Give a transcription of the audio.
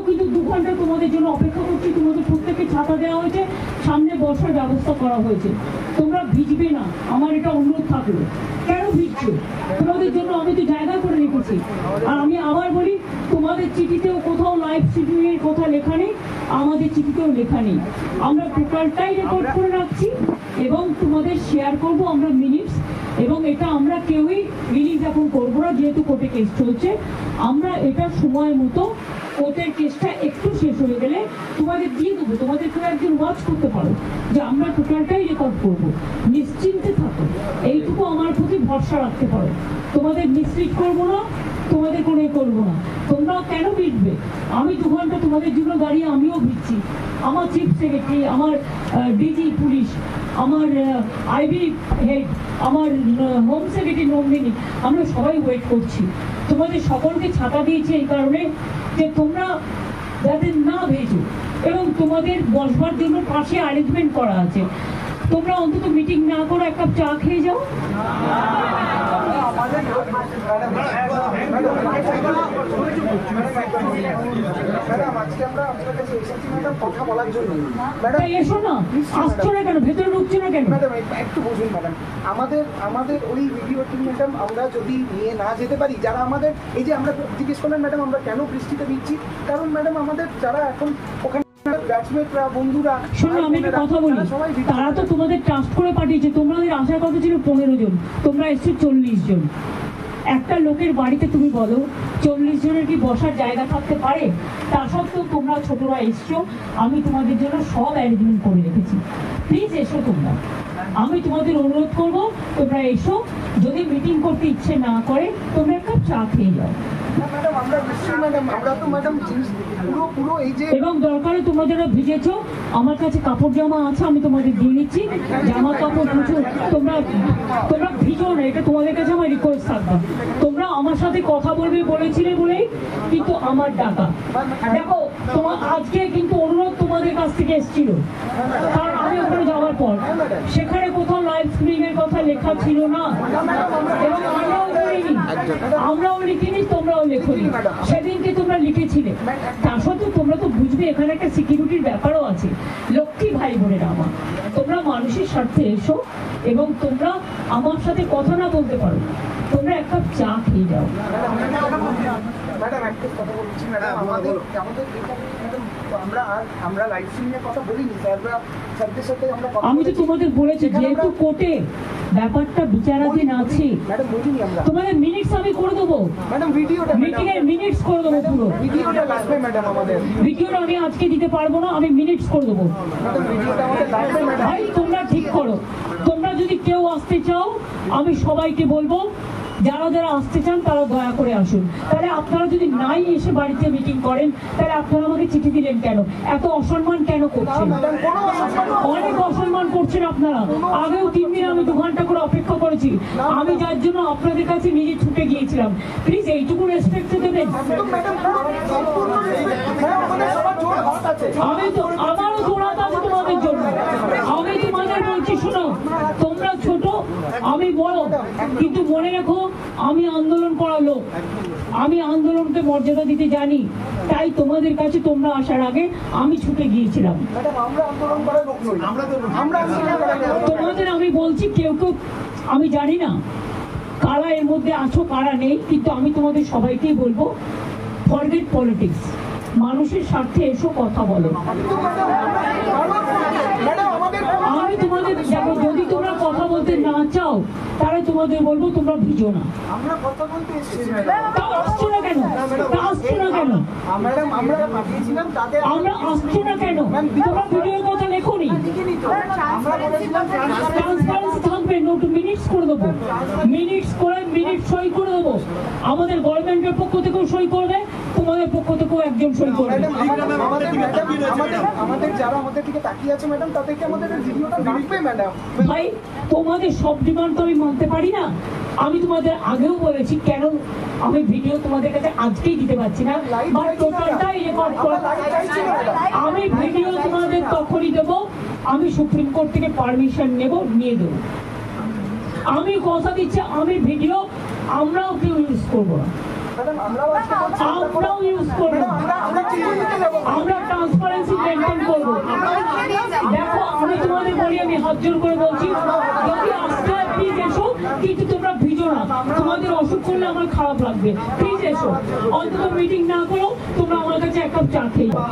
কিন্তু 2 ঘন্টা তোমাদের জন্য অপেক্ষা করছি। তোমাদের প্রত্যেককে ছাতা দেওয়া হয়েছে, সামনে বসার ব্যবস্থা করা হয়েছে। তোমরা ভিজবে না, আমার এটা অনুরোধ থাকলো। কেন ভিজছো? তোমাদের জন্য আমি তো জায়গা করে রেখেছি। আর আমি আবার বলি, তোমাদের চিঠিতেও কোথাও লাইভ স্ট্রিমিং এর কথা লেখা নেই, আমাদের চিঠিতেও লেখা নেই। আমরা টোটালটাই রেকর্ড করে রাখছি এবং তোমাদের শেয়ার করব আমরা মিনিটস। এবং এটা আমরা কেউই রিলিজ এখন করবো না, যেহেতু কোর্টে কেস চলছে। আমরা এটা সময় মতো কোর্টের কেসটা একটু শেষ হয়ে গেলে তোমাদের দিয়ে দেবো। তোমাদের কেউ একদিন ওয়াচ করতে পারো যে আমরা টোটালটাই রেকর্ড করবো। নিশ্চিন্তে থাকো, এইটুকু আমার প্রতি ভরসা রাখতে পারো। তোমাদের মিসলিড করবো না, তোমাদের কোনো করবো না। তোমরাও কেন ভিড়বে? আমি 2 ঘন্টা তোমাদের জন্য দাঁড়িয়ে আমিও ভিড়ছি। আমার চিফ সেক্রেটারি, আমার ডিজি পুলিশ, আমার আইবি হেড, আমার হোম সেক্রেটারি নন্দিনী, আমরা সবাই ওয়েট করছি। তোমাদের সকলকে ছাতা দিয়েছি এই কারণে যে তোমরা যাতে না ভেজো, এবং তোমাদের বসবার জন্য পাশে অ্যারেঞ্জমেন্ট করা আছে। তোমরা অন্তত মিটিং না করে এক কাপ চা খেয়ে যাও। এসো না, আসছো না কেন? ভেতরে ঢুকছো না কেন? একটু বুঝুন ম্যাডাম, আমাদের ওই ভিডিও টিম ম্যাডাম আমরা যদি নিয়ে না যেতে পারি, যারা আমাদের এই যে আমরা জিজ্ঞেস করলেন ম্যাডাম আমরা কেন বৃষ্টিতে ভিজছি, কারণ ম্যাডাম আমাদের যারা এখন ওখানে বন্ধুরা, শোনো আমি একটা কথা বলি, তারা তো তোমাদের ট্রাস্ট করে পাঠিয়েছে। তোমাদের আসার কথা ছিল 15 জন, তোমরা এসছো 40 জন। একটা লোকের বাড়িতে তুমি বলো 40 জনের কি বসার জায়গা থাকতে পারে? তা সত্ত্বেও তোমরা ছোটরা এসছো, আমি তোমাদের জন্য সব অ্যারেঞ্জমেন্ট করে রেখেছি। প্লিজ এসো তোমরা, আমি তোমাদের অনুরোধ করবো তোমরা এসো। যদি মিটিং করতে ইচ্ছে না করে তোমরা একটা চা খেয়ে যাও। এবং দরকারে তোমরা যারা ভিজেছো, আমার কাছে কাপড় জামা আছে, আমি তোমাদের দিয়ে নিচ্ছি। জামা কাপড় প্রচুর, তোমরা ভিজো না, এটা তোমাদের কাছে আমার রিকোয়েস্ট থাকবে। তোমরা আমার সাথে কথা বলবে বলেছিলে বলেই কিন্তু আমার ডাকা। দেখো তোমার আজকে কিন্তু অনুরোধ তোমাদের কাছ থেকে এসেছিল, কারণ আমি ওখানে যাওয়ার পর সেখানে কোথাও লাইভ স্ট্রিমিং এর কথা লেখা ছিল না, এবং আমরাও লিখিনি, তোমরাও লেখনি। সেদিনকে তোমরা লিখেছিলে, তা সত্ত্বেও তোমরা তো বুঝবে এখানে একটা সিকিউরিটির ব্যাপারও আছে। লক্ষ্মী ভাই বোনেরা আমার, তোমরা মানুষের স্বার্থে এসো, এবং তোমরা আমার সাথে কথা না বলতে পারো, তোমরা এক কাপ চা খেয়ে যাও। ম্যাডাম একটা কথা বলছি ম্যাডাম, আমরা লাইভ স্ট্রিমিংয়ের কথা বলিনি স্যারদের সাথে আমরা। আমি তো তোমাদের বলেছি যেহেতু কোর্টে ব্যাপারটা বিচারাধীন আছে, ম্যাডাম বলিনি আমরা। তোমাদের মিনিটস আমি করে দেবো ম্যাডাম, ভিডিওটা মিটিং এর মিনিটস করে দেবো। পুরো ভিডিওটা লাগবে ম্যাডাম আমাদের। ভিডিওটা আমি আজকে দিতে পারবো না, আমি মিনিটস করে দেবো। ম্যাডাম ভিডিওটা আমাদের লাগবে ম্যাডাম। ভাই তোমরা ঠিক করো, তোমরা যদি কেউ আসতে চাও আমি সবাইকে বলবো যারা যারা আসতে চান তারা দয়া করে আসুন। তাহলে আপনারা যদি নাই এসে বাড়িতে মিটিং করেন, তাহলে আপনারা আমাকে চিঠি দিলেন কেন? এত অসম্মান কেন করছেন? অনেক অসম্মান করছেন আপনারা। আগেও 3 দিন আমি 2 ঘন্টা করে অপেক্ষা করেছি, আমি যার জন্য আপনাদের কাছে নিজে ছুটে গিয়েছিলাম। প্লিজ এইটুকু রেসপেক্ট দেবেন। আমি তো আমারও জোড়াত আছে তোমাদের জন্য। আমি তোমাদের বলছি শোনো, তোমরা ছোট আমি বড়, কিন্তু মনে রেখো আমি আন্দোলন করা লোক, আমি আন্দোলনকে মর্যাদা দিতে জানি। তাই তোমাদের কাছে তোমরা আসার আগে আমি ছুটে গিয়েছিলাম। তোমাদের আমি বলছি কেউ কেউ আমি জানি না কারা এর মধ্যে আছো কারা নেই, কিন্তু আমি তোমাদের সবাইকেই বলবো ফরগেট পলিটিক্স, মানুষের স্বার্থে এসো কথা বলো। আমি তোমাদের দেখো, যদি তোমরা কথা বলতে না চাও তাহলে তোমাদের বলবো তোমরা ভিজো না। আমরা কথা বলতে এসেছি, তাও আসছো না কেন? তা আসছো না কেন? আমরা পাঠিয়েছিলাম তাদের, আমরা আসছো না কেন? তোমরা ভিডিওর কথা লেখোনি। ট্রান্সপারেন্সি থাকবে, নোট মিনিটস করে দেবো, মিনিটস করে মিনিট সই করে দেবো। আমাদের গভর্নমেন্টের পক্ষ থেকেও সই করবে, তোমাদের পক্ষ থেকেও একজন সই করবে। আমাদের যারা আমাদের দিকে তাকিয়ে আছে ম্যাডাম, তাদেরকে আমাদের ভিডিওটা লাগবে ম্যাডাম। ভাই তোমাদের সব ডিমান্ড তো আমি মানতে পারি না। আমি তোমাদের আগেও বলেছি কেন আমি ভিডিও তোমাদের কাছে আজকেই দিতে পারছি না, বাট টোটালটাই রেকর্ড করা। আমি ভিডিও তোমাদের তখনই দেবো আমি সুপ্রিম কোর্ট থেকে পারমিশন নিয়ে দেবো। আমি কথা দিচ্ছি, আমি ভিডিও আমরাও কেউ ইউজ করবো না, আমরাও ইউজ করবো না। আমরা ট্রান্সপারেন্সি মেনটেন করবো। দেখো আমি তোমাদের বলি, আমি হাত জোর করে বলছি, যদি আসতে হয় প্লিজ এসো, কিন্তু তোমরা ভিজো না। তোমাদের অসুখ করলে আমার খারাপ লাগবে, প্লিজ এসো। অন্তত মিটিং না করো, তোমরা আমার কাছে এক কাপ চা খেয়ে যাও।